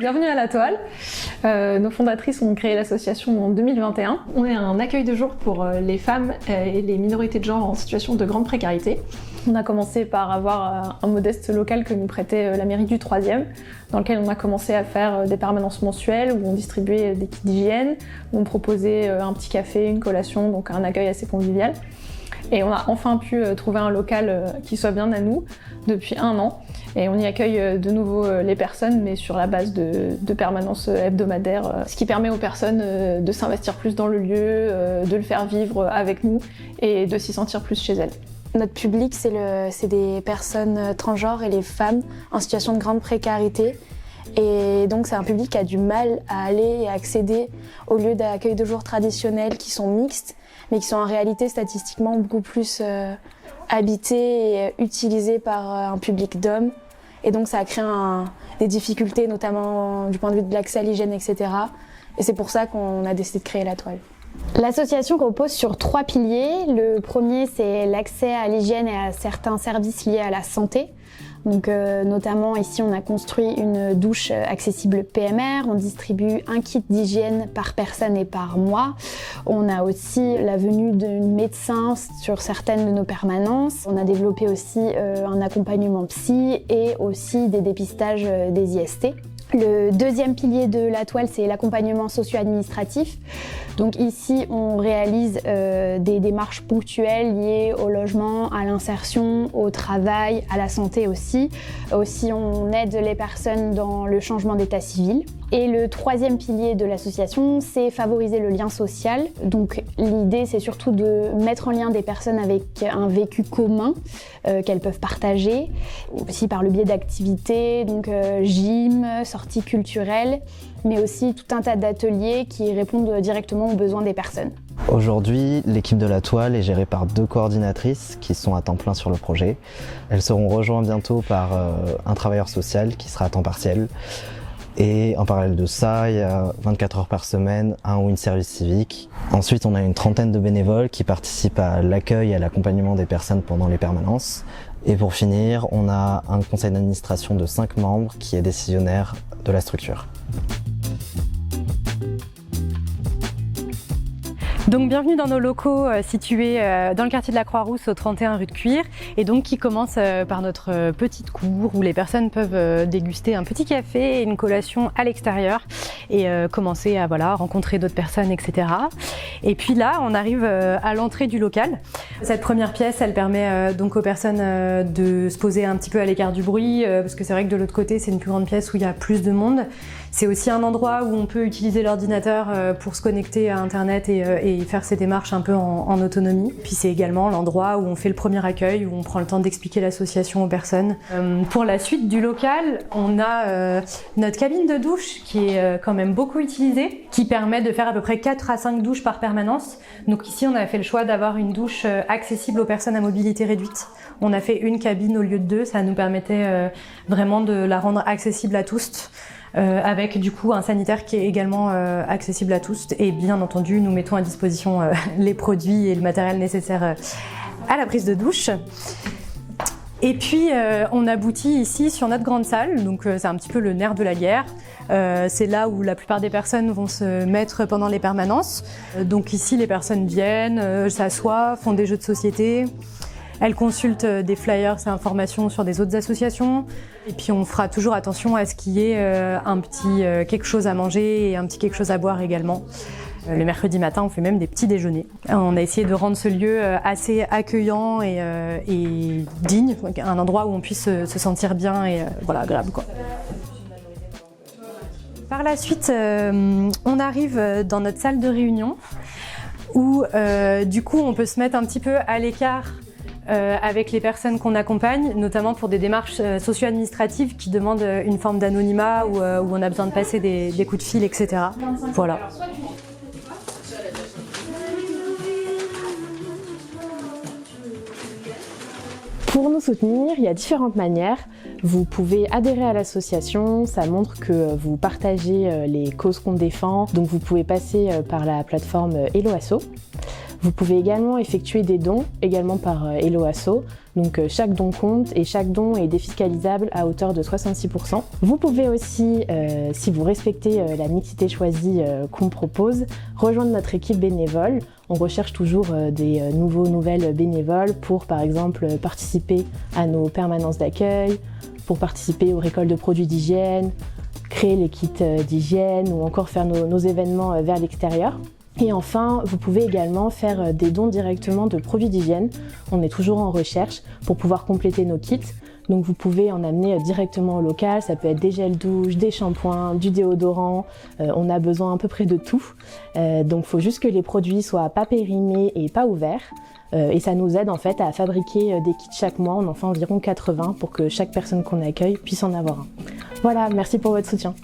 Bienvenue à La Toile. Nos fondatrices ont créé l'association en 2021. On est un accueil de jour pour les femmes et les minorités de genre en situation de grande précarité. On a commencé par avoir un modeste local que nous prêtait la mairie du 3e, dans lequel on a commencé à faire des permanences mensuelles où on distribuait des kits d'hygiène, où on proposait un petit café, une collation, donc un accueil assez convivial. Et on a enfin pu trouver un local qui soit bien à nous depuis 1 an. Et on y accueille de nouveau les personnes, mais sur la base de permanences hebdomadaires, ce qui permet aux personnes de s'investir plus dans le lieu, de le faire vivre avec nous et de s'y sentir plus chez elles. Notre public, c'est des personnes transgenres et les femmes en situation de grande précarité. Et donc c'est un public qui a du mal à aller et accéder aux lieux d'accueil de jour traditionnels qui sont mixtes, mais qui sont en réalité statistiquement beaucoup plus habités et utilisés par un public d'hommes. Et donc ça a créé des difficultés, notamment du point de vue de l'accès à l'hygiène, etc. Et c'est pour ça qu'on a décidé de créer La Toile. L'association repose sur 3 piliers. Le premier, c'est l'accès à l'hygiène et à certains services liés à la santé. Donc, notamment ici, on a construit une douche accessible PMR. On distribue un kit d'hygiène par personne et par mois. On a aussi la venue d'un médecin sur certaines de nos permanences. On a développé aussi un accompagnement psy et aussi des dépistages des IST. Le deuxième pilier de La Toile, c'est l'accompagnement socio-administratif. Donc ici, on réalise des démarches ponctuelles liées au logement, à l'insertion, au travail, à la santé aussi. Aussi, on aide les personnes dans le changement d'état civil. Et le troisième pilier de l'association, c'est favoriser le lien social. Donc l'idée, c'est surtout de mettre en lien des personnes avec un vécu commun qu'elles peuvent partager, aussi par le biais d'activités, donc gym, sorties culturelles, mais aussi tout un tas d'ateliers qui répondent directement aux besoins des personnes. Aujourd'hui, l'équipe de La Toile est gérée par 2 coordinatrices qui sont à temps plein sur le projet. Elles seront rejointes bientôt par un travailleur social qui sera à temps partiel. Et en parallèle de ça, il y a 24 heures par semaine, un ou une service civique. Ensuite, on a une trentaine de bénévoles qui participent à l'accueil et à l'accompagnement des personnes pendant les permanences. Et pour finir, on a un conseil d'administration de 5 membres qui est décisionnaire de la structure. Donc bienvenue dans nos locaux situés dans le quartier de la Croix-Rousse au 31 rue de Cuir et donc qui commence par notre petite cour où les personnes peuvent déguster un petit café et une collation à l'extérieur et commencer à rencontrer d'autres personnes, etc. Et puis là, on arrive à l'entrée du local. Cette première pièce, elle permet donc aux personnes de se poser un petit peu à l'écart du bruit parce que c'est vrai que de l'autre côté, c'est une plus grande pièce où il y a plus de monde. C'est aussi un endroit où on peut utiliser l'ordinateur pour se connecter à Internet et faire ses démarches un peu en autonomie. Puis c'est également l'endroit où on fait le premier accueil, où on prend le temps d'expliquer l'association aux personnes. Pour la suite du local, on a notre cabine de douche qui est quand même beaucoup utilisée, qui permet de faire à peu près 4 à 5 douches par permanence. Donc ici, on a fait le choix d'avoir une douche accessible aux personnes à mobilité réduite. On a fait une cabine au lieu de 2, ça nous permettait vraiment de la rendre accessible à tous. Avec du coup un sanitaire qui est également accessible à tous et bien entendu nous mettons à disposition les produits et le matériel nécessaire à la prise de douche. Et puis on aboutit ici sur notre grande salle, donc c'est un petit peu le nerf de la guerre. C'est là où la plupart des personnes vont se mettre pendant les permanences. Donc ici les personnes viennent, s'assoient, font des jeux de société. Elles consultent des flyers et informations sur des autres associations. Et puis on fera toujours attention à ce qu'il y ait un petit quelque chose à manger et un petit quelque chose à boire également. Le mercredi matin, on fait même des petits déjeuners. On a essayé de rendre ce lieu assez accueillant et digne, un endroit où on puisse se sentir bien et agréable, quoi. Par la suite, on arrive dans notre salle de réunion où du coup on peut se mettre un petit peu à l'écart avec les personnes qu'on accompagne, notamment pour des démarches socio-administratives qui demandent une forme d'anonymat où on a besoin de passer des coups de fil, etc. Voilà. Pour nous soutenir, il y a différentes manières. Vous pouvez adhérer à l'association, ça montre que vous partagez les causes qu'on défend, donc vous pouvez passer par la plateforme Hello Asso. Vous pouvez également effectuer des dons, également par Hello Asso. Donc chaque don compte et chaque don est défiscalisable à hauteur de 66%. Vous pouvez aussi, si vous respectez la mixité choisie qu'on propose, rejoindre notre équipe bénévole. On recherche toujours des nouvelles bénévoles pour par exemple participer à nos permanences d'accueil, pour participer aux récoltes de produits d'hygiène, créer les kits d'hygiène ou encore faire nos événements vers l'extérieur. Et enfin, vous pouvez également faire des dons directement de produits d'hygiène. On est toujours en recherche pour pouvoir compléter nos kits. Donc vous pouvez en amener directement au local, ça peut être des gels douche, des shampoings, du déodorant, on a besoin à peu près de tout. Donc il faut juste que les produits soient pas périmés et pas ouverts. Et ça nous aide en fait à fabriquer des kits chaque mois, on en fait environ 80 pour que chaque personne qu'on accueille puisse en avoir un. Voilà, merci pour votre soutien.